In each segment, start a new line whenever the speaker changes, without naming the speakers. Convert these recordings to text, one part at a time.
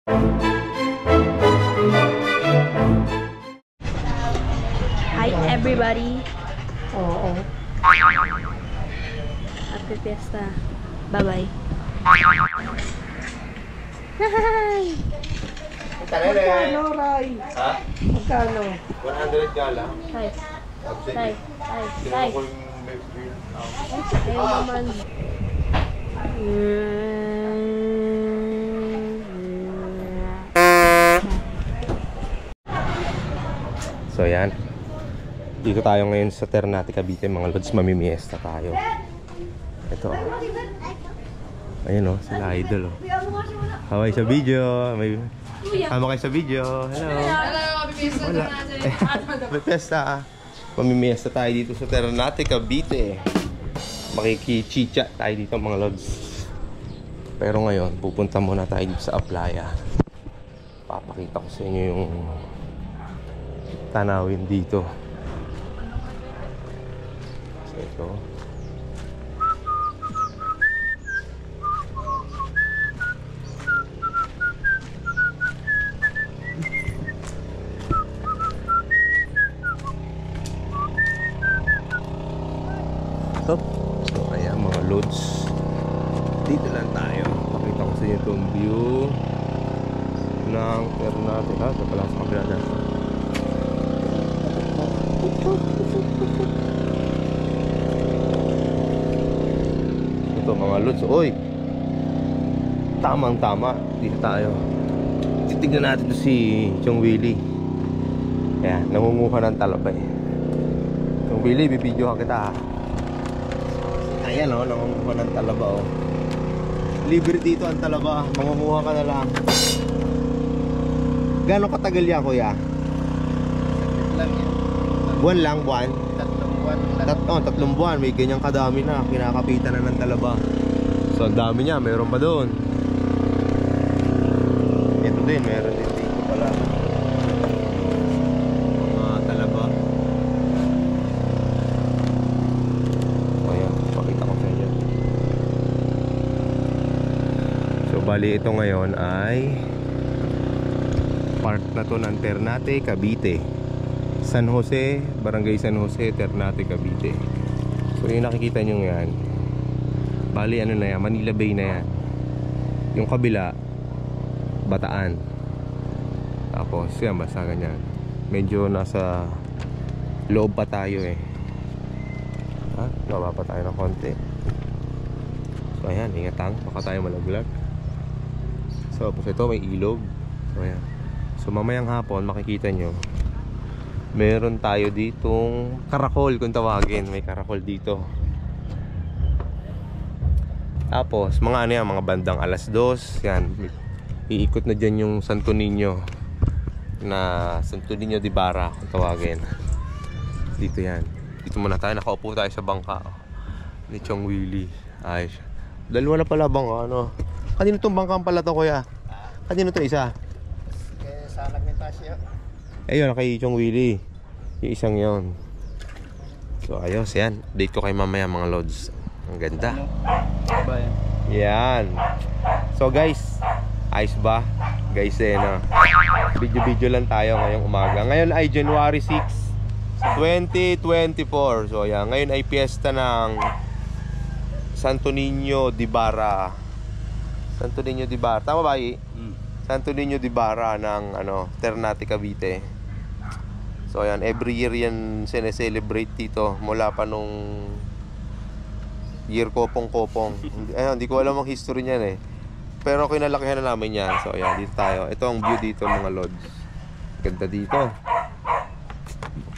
Hi everybody.
Oo.
Happy Fiesta. Bye-bye.
Magkano, Ray?
Ha?
Magkano?
100 ka lang.
Tay. Tay. Tay. Tay. Ayaw naman.
So yan. Dito tayo ngayon sa Ternate, Cavite, mga lods. Mamimiesta tayo. Ito. Ayun o, sila idol o. Haway sa video. May hama kayo sa video. Hello. Wala. May pesta. Mamimiesta tayo dito sa Ternate, Cavite. Makikichicha tayo dito mga lods. Pero ngayon, pupunta muna tayo dito sa Aplaya. Papakita ko sa inyo yung tanawin dito. So ito. So ayan mga loads, dito lang tayo. Pakita ko sa inyo itong view ng Ternate. Ha? Ito pala sa kabila dyan. Ito mga loads. Oy, tamang tama. Dito tayo. Titignan natin ito si Chong Willie. Ayan, nangunguha ng talabay. Chong Willie, bibidyohan kita ha. Ayan o, nangunguha ng talaba o. Libre dito ang talaba. Mangunguha ka na lang. Gano'ng katagal yan kuya? Buwan lang, buwan? 3 buwan. 3 buwan. May ganyang kadami na. Kinakapitan na ng talaba. So ang dami niya. Mayroon pa doon. Ito din. Meron din dito pala. Mga talaba. Bali ito ngayon ay part na to ng Ternate, Cavite, San Jose, Barangay San Jose, Ternate, Cavite. So yung nakikita nyo yan, bali ano na yan, Manila Bay na yan. Yung kabila Bataan. Tapos yan, basta ganyan. Medyo nasa loob pa tayo eh. Ha? Baba pa tayo ng konti. So ayan, ingatan, baka tayo malaglag. So, tapos ito may ilog. So, ayan. So, mamayang hapon, makikita nyo, meron tayo ditong karakol kung tawagin. May karakol dito. Tapos, mga ano yan, mga bandang 2:00. Yan. Iikot na dyan yung Santo Niño. Na Santo Niño de Barra kung tawagin. Dito yan. Dito muna tayo. Nakaupo tayo sa bangka. Ni Chong Willie. Ayos. Dalawa na pala bangka, ano. Kanino itong bangkang pala to kuya? Kanino ito isa?
Sa Nagnitasyo.
Ayun, kay Chong Willie. Yung isang yon. So ayos yan. Update ko kay mamaya mga lods. Ang ganda. Yan. So guys, ayos ba? Guys no? Video lang tayo ngayong umaga. Ngayon ay January 6, 2024. So yan, ngayon ay piyesta ng Santo Niño de Barra. Santo Niño de Barra. Tama ba? Santo Niño de Barra ng Ternate, Cavite. So ayan, every year yan sineselebrate dito mula pa nung year kopong-kopong. Hindi ko alam ang history niyan eh. Pero kinalakihan na namin yan. So ayan, dito tayo. Ito ang view dito mga lods. Ganda dito.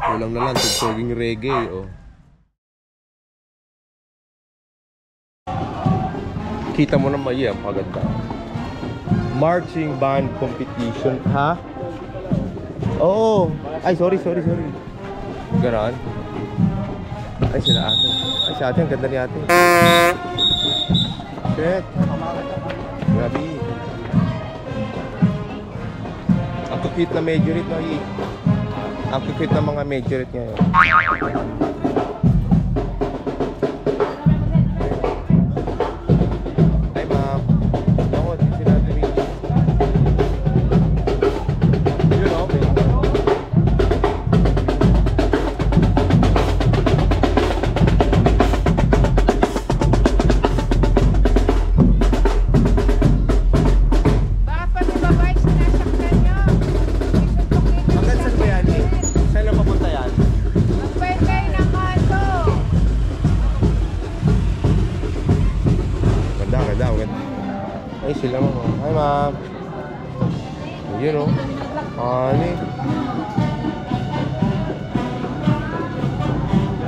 Kulang na lang tugsoging reggae oh. Kita mo naman yan, paganda. Marching band competition, ha? Oo. Ay, sorry. Ganon. Ay, sila ate. Ay, si ate, ang ganda ni ate. Shit. Grabe. Ang cute na majorette na Ang cute na mga majorette ngayon. Yun o. Ani.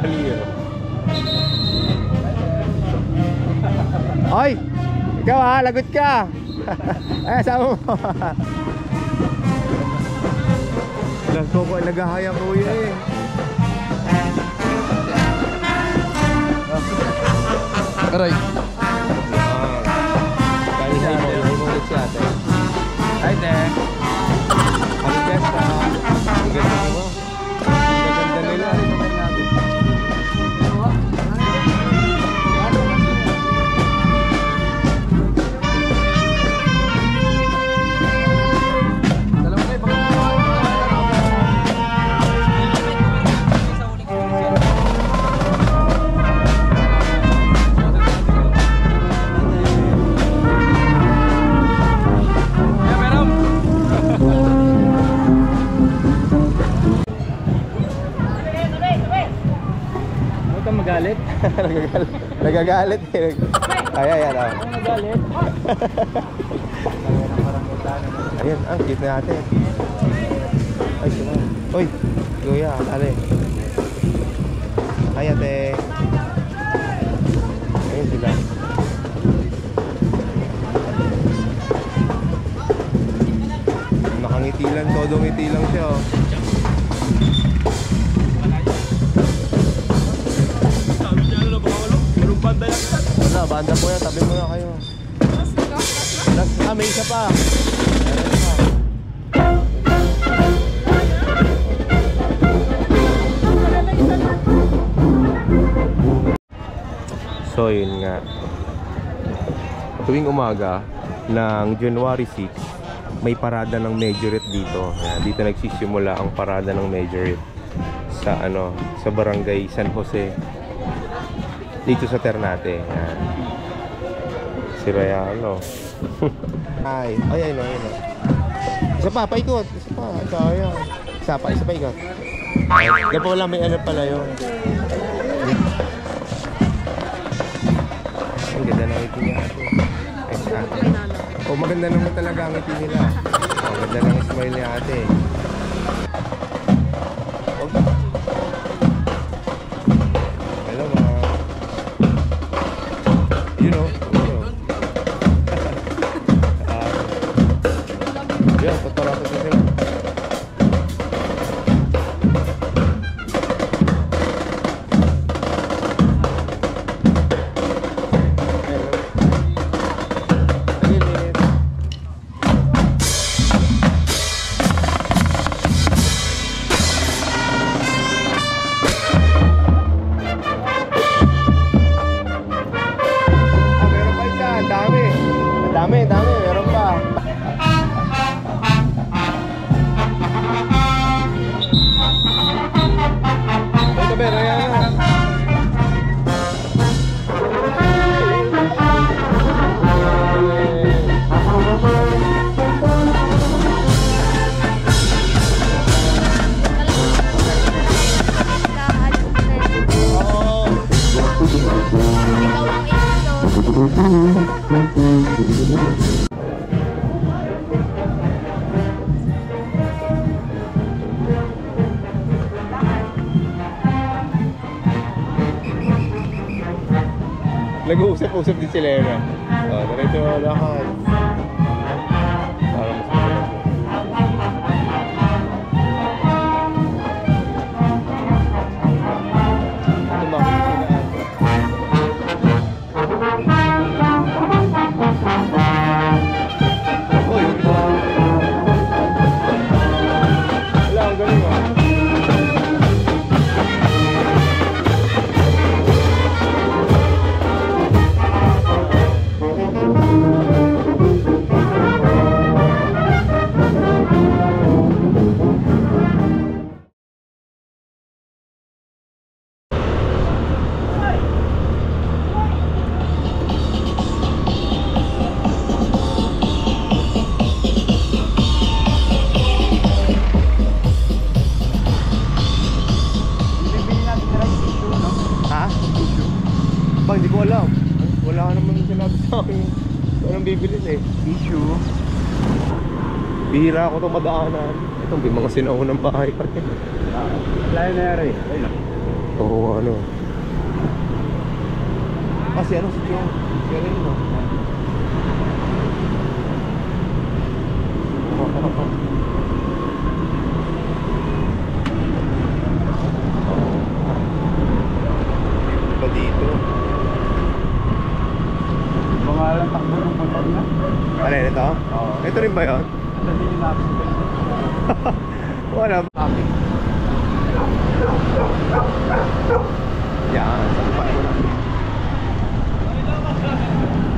Aliyo. Oy! Ikaw ha, lagot ka! Eh, sama mo. Naghahayang kuya eh.
Aray.
Kaya mo ulit si ate.
Ay, te.
Ang best ha. Ang ganda mo. Ang ganda nila.
Magalit?
Nagagalit eh. Ayan.
Magalit?
Ayan, ang cute na natin. Ay, sila. Uy, kuya, dali. Ay, ate. Ayun sila. Nakangiti lang, todo ngiti lang siya oh. Wala, banda po yan, tabi mo na kayo. May isa pa. Meron pa. So yun nga, tuwing umaga ng January 6, may parada ng Majorette dito. Ayan, dito nagsisimula ang parada ng Majorette sa sa barangay San Jose, dito sa Ternate. Ayan. Si Rayano. Ay, ayun. Isa pa, paikot. Isa pa, sayang. Isa pa ikot. Diyan pa wala, may ano pala yun. Ang ganda ng ngiti niya ate. Ay, sa ate. Oh, maganda naman talaga ang ngiti nila. Oh, ganda ng smile niya ate. Oh. Hello, ma. You know. Yan, tatarata sa sila. Dami, meron pa. Ito pero yan. Nag-uusap-usap din sila yun. Diretso lakad. Parang mas ito makikita. Uy! Wala, ang galing ah. Ba, hindi ko alam. Wala ka naman sinabi sa akin. Anong bibilin eh?
Issue.
Bihira ako itong madaanan. Itong may mga sinaunang bahay pa rin.
Layo na yari.
Oo, ano. Kasi ano si John? Si Rin, no? Ba dito?
Mga lang takbo ng motor na.
Ano yun ito?
Oo.
Ito rin ba yun?
Ito din yung accident.
Wala.
Traffic.
Yan, sampay mo na.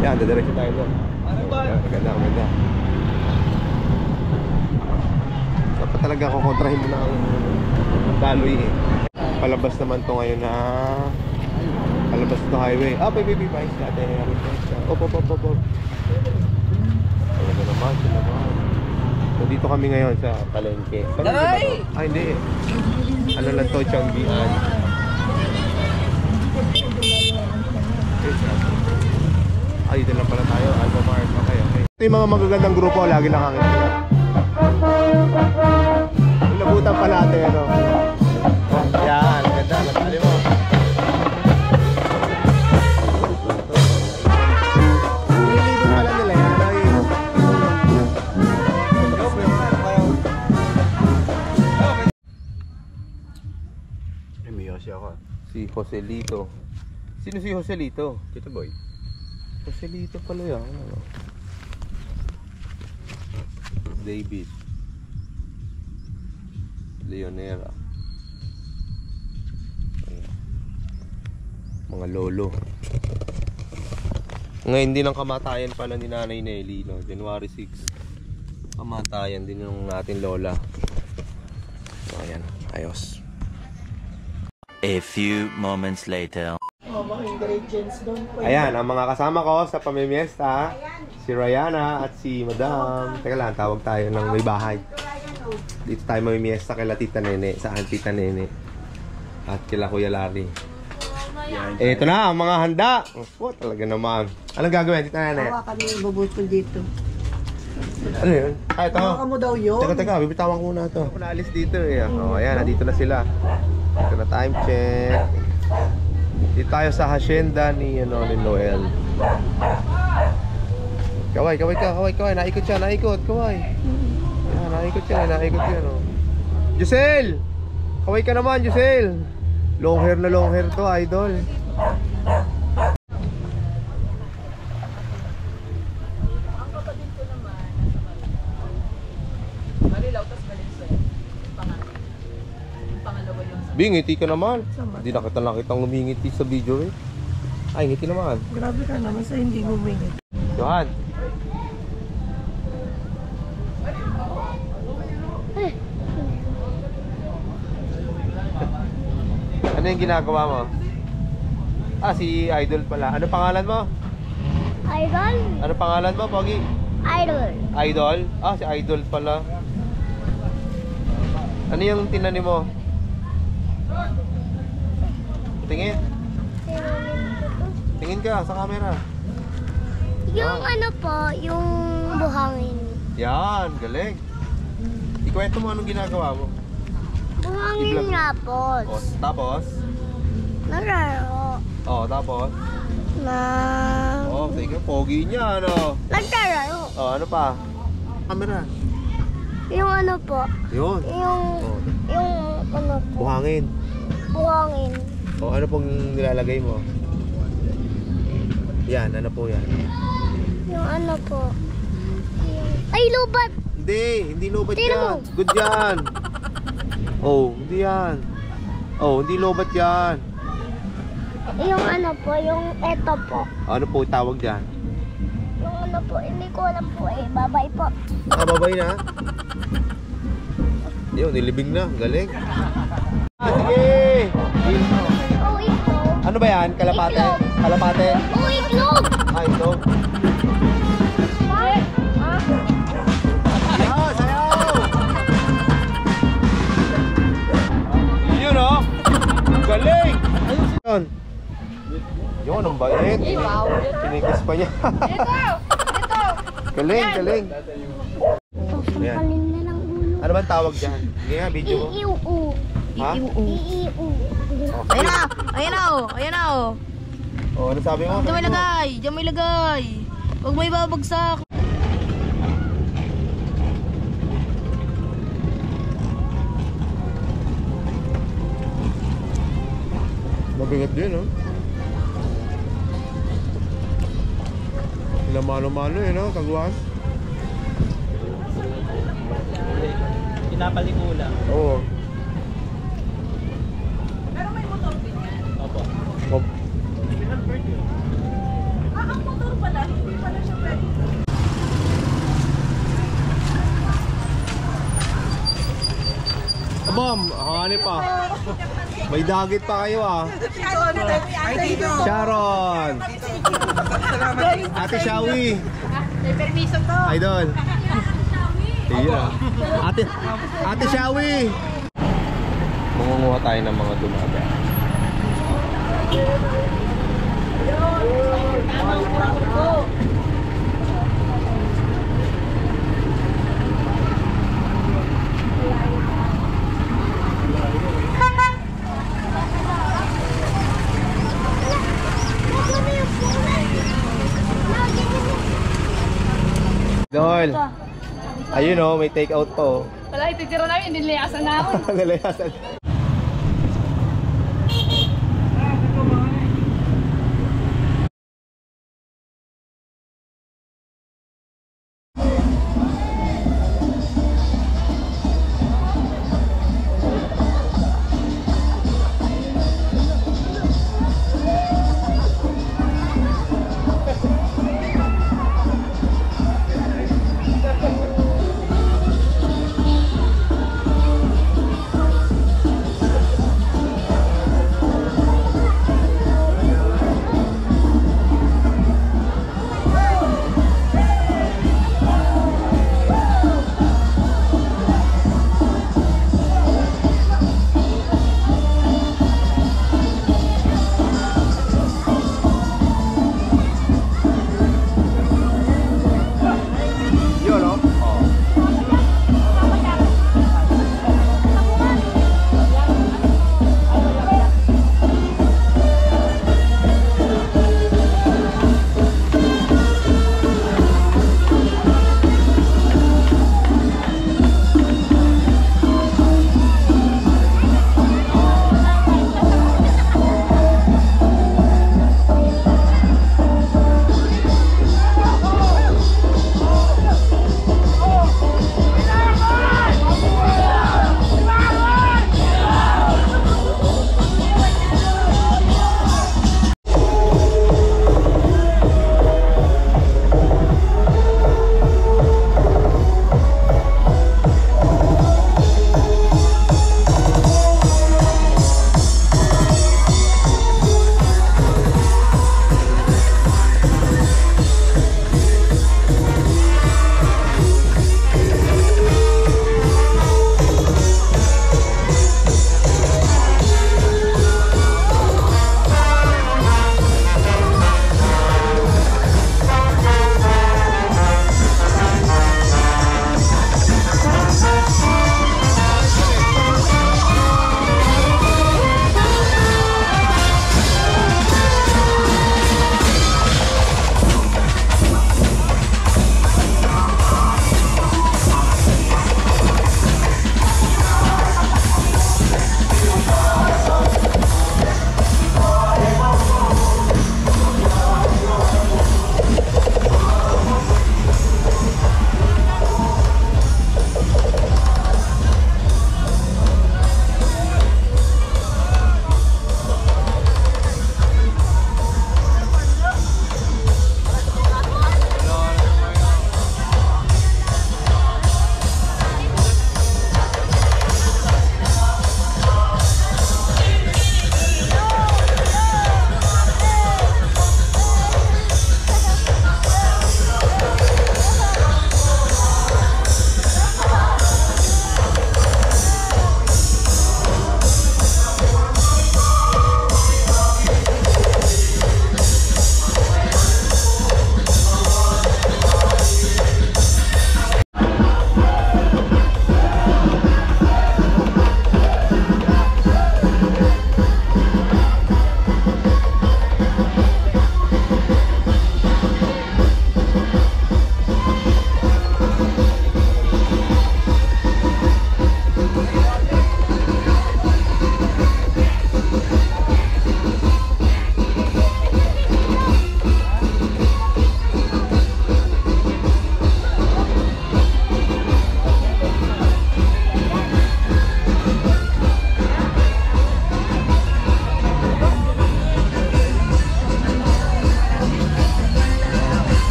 Yan, dadiretso tayo doon. Yan, maganda. Dapat talaga kukontrahin mo na ang daloy eh. Palabas naman to ngayon na palabas to highway. Ah, baby, ayos natin. Op. Talaga naman. So dito kami ngayon sa palengke. Ay! Ay, hindi. Ano lang to, Changian. Ay, dito lang pala tayo. Alphamart. Okay. Ito yung mga magagandang grupo. Lagi lang hangin. Inabutan pa natin, ano. Yan, ganda. Natali mo. Nililibot pala nila yan. Si Joselito. Sino si Joselito?
Kita boy.
Joselito pala yan. Ano? David Leonera. Ayan. Mga lolo. Ngayon din ang kamatayan pala ni Nanay Nelly, no? January 6. Kamatayan din ng natin lola. So ayan, ayos.
A few moments later.
Mga ingredients doon po.
Ayan, ang mga kasama ko sa pamimiesta, si Rayana at si Madam. Teka lang, tawag tayo ng may bahay. Dito tayo mamimiesta kay Tita Nene, sa akin Tita Nene. At kila Kuya Larry. Ito na, ang mga handa. Oh, talaga naman. Anong gagawin, Tita Nene?
Hawakan mo yung bubutol dito.
Ano yun? Ah, ito.
Hawakan mo daw yun.
Teka, bibitawan ko muna ito. Ako naalis dito eh. Oh, ayan, nandito na sila. Ito na time check. Dito tayo sa hacienda ni Noel. Kaway. Naikot siya, kaway. Yan, naikot yan, oh. Giselle! Kaway ka naman, Giselle! Long hair to, idol. Bing, ngiti ka naman. Hindi na kitang lumingiti sa video eh. Ay, ngiti naman.
Grabe ka naman sa hindi mo mingit.
Johan. Ano yung ginagawa mo? Ah, si Idol pala. Ano pangalan mo?
Idol?
Ano pangalan mo, Pogi?
Idol.
Idol? Ah, si Idol pala. Ano yung tinanim mo? Tingin. Tingin ka sa camera.
Yung ano po, yung buhangin.
Yan, galing. Ikwento mo anong ginagawa mo.
Buhangin
I-vlog.
nga po.
O, tapos?
Naglaro.
O, tapos?
Na...
O, sige, pogi niya, ano?
Naglalaro.
O, ano pa? Camera.
Yung ano po,
Yun.
yung ano po,
Buhangin.
buhangin.
O, ano pong nilalagay mo? Yan, ano po yan?
Yung ano po, ay lubat.
Hindi lobat
Tingnan
yan.
mo.
Good yan. Oh, hindi yan. Oh, hindi lobat yan.
Yung ano po, yung eto po.
Ano po tawag dyan?
Yung ano po, hindi ko alam po eh. Babay po.
Nakababay na. Yun, nilibing na. Galing. Ah, sige.
Oh, itlog.
Ano ba yan? Kalapate?
Itlog.
Kalapate?
Oh, itlog.
Ah, ito. Sayaw! Sayaw! Yun oh! Galing! Yun. Yun, ang bait. Sinikis pa niya. Galing, galing. Ayan.
Palim na ng ulo.
Ano bang tawag dyan? Sige nga, video mo.
Iiu.
Ha?
Iiu.
Ayan na! Ayan na oh! Ayan na oh!
Oh, ano sabi mo?
Diyan mo ilagay! Diyan mo ilagay! Huwag mo ibabagsak!
Mabigat din, oh. Sila mano-mano, eh, no? Kagwas.
Pinapalikula.
Oo.
Pero may motor din yan.
Opo.
Oh.
Ang motor pala, hindi pala siya pwede.
Abam, hanip pa. May dagit pa kayo, ah. Sharon! Ate Shawi!
May permiso to!
Idol! Iya. Ate Shawi! Mangunguha tayo ng mga dumaga. Dol! Ayun, oh, may take out po.
Wala, ititira namin, niliasan namin.
Nalayasan.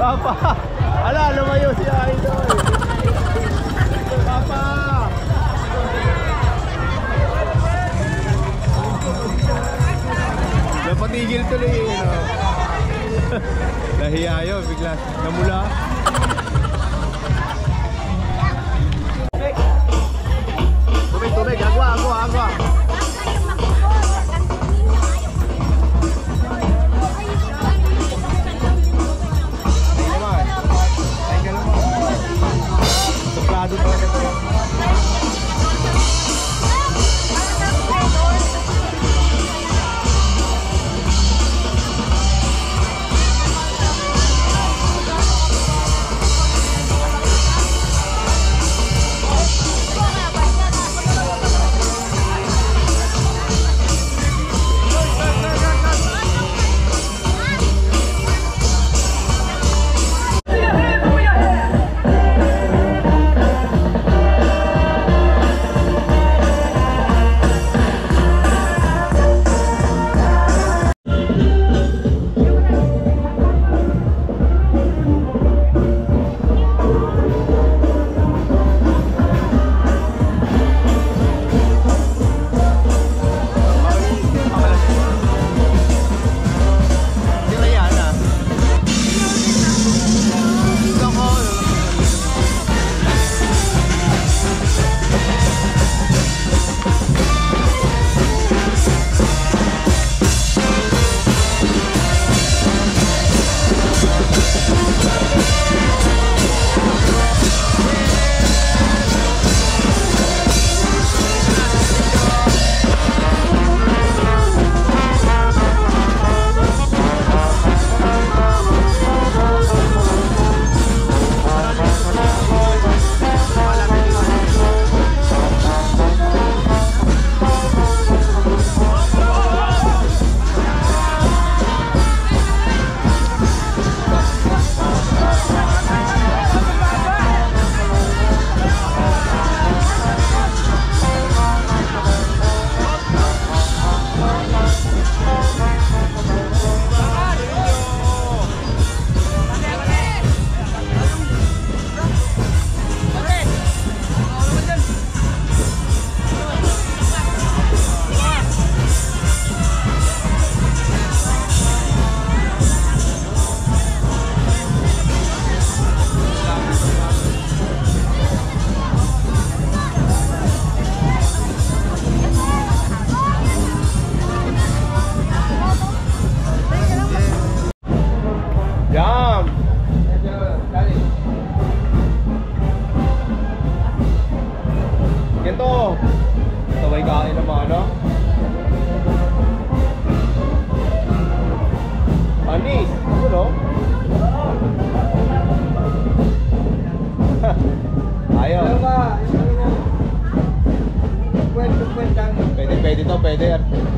Papa! Ala, lumayo si Idol! Papa! Napatigil tuloy eh, no? Nahiyayo, bigla namula. Tubig, agwa. Suplado talaga ito.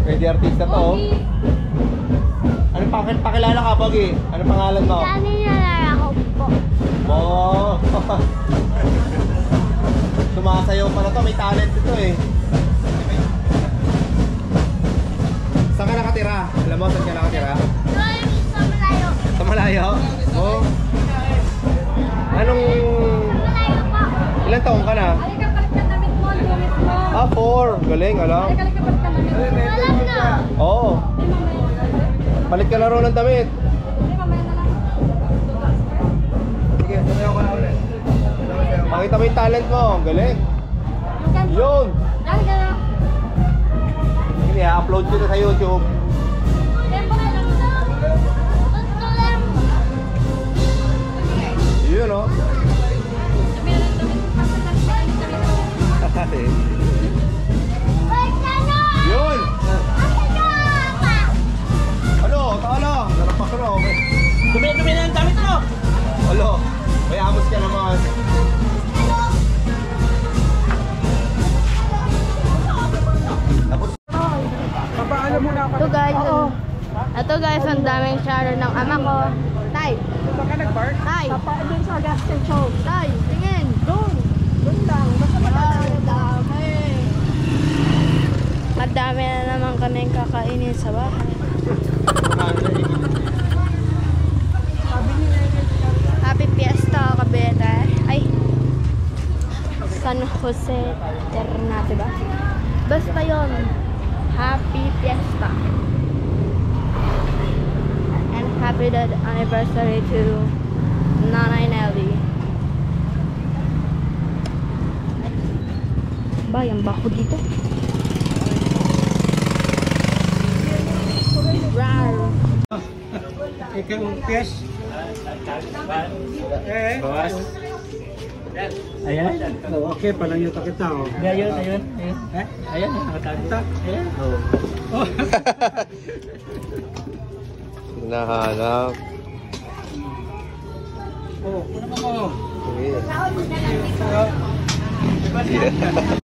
Pwede artista to, oh. Anong pakilala ka, Pogi? Anong pangalan mo?
Kanina ako po.
Oh. Sumasayaw pala to, may talent ito eh. Saan ka nakatira? Alam mo saan ka nakatira?
Sa malayo.
Sa malayo? Oh. Anong...
Malayo po.
Ilan taong ka na?
Halika, palit ka damit mo. Lumit mo.
Ah, 4. Galing, alam.
Halika, palit ka damit mo. Alam na.
Oo. Palit ka laro ng damit.
Sige, tumayo ka na ulit.
Pakita mo yung talent mo. Galing. Yun.
Halika na.
Hindi, upload ko na sa YouTube.
Tempo na lang. Gusto lang.
Yun, oh.
Wait, ano?
Yun. Ano? Tala. Narapak ko na.
Dumi-dumi na ang damit mo!
Alo. May amos ka naman. Tapos.
Papaano mo na ako?
Ito guys, ito guys, ang daming shadow ng ama ko. Tay,
Baka nag-park?
tay,
Doon sa gas station.
tay, tingin.
Doon lang. Basta
Ang dami. Madami na naman kaming kakainin sa bahay.
sabi ni Eric,
Jose Ternate ba? Basta yon. Happy Fiesta. And happy anniversary to Nanay Nelly. Ba, yung bako dito. Rar.
Ikaw yung piyes. Ayan. Okay, palang yung takita. Ayun. Ayan, nakakanta. Ayan.
Hinahanap.
Oh, ano mo?
Yeah.